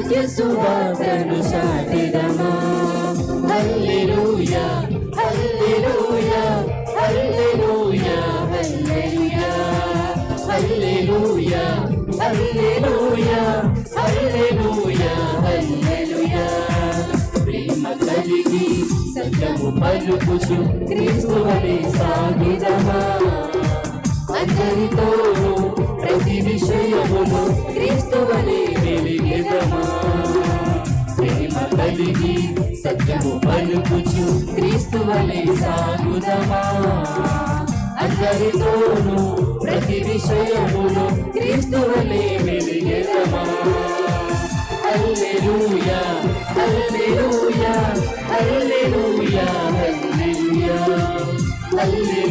సత్య సువార్తను చాటెదమా. హల్లెలూయా హల్లెలూయా హల్లెలూయా హల్లెలూయా హల్లెలూయా హల్లెలూయా హల్లెలూయా హల్లెలూయా. ప్రేమ కలిగి సత్యము పలుకుచు క్రీస్తువలే సాగిదమా. అందరితోనూ ప్రతి విషయములో క్రీస్తువలే వెలిగెదమా. ప్రేమ కలిగి సత్యము పలుకుచు క్రీస్తువలే సాగుదమా. అందరితోనూ ప్రతి విషయములో క్రీస్తువలే వెలిగెదమా. హల్లెలూయా హల్లెలూయా హల్లెలూయా హల్లెలూయా హల్లెలూయా.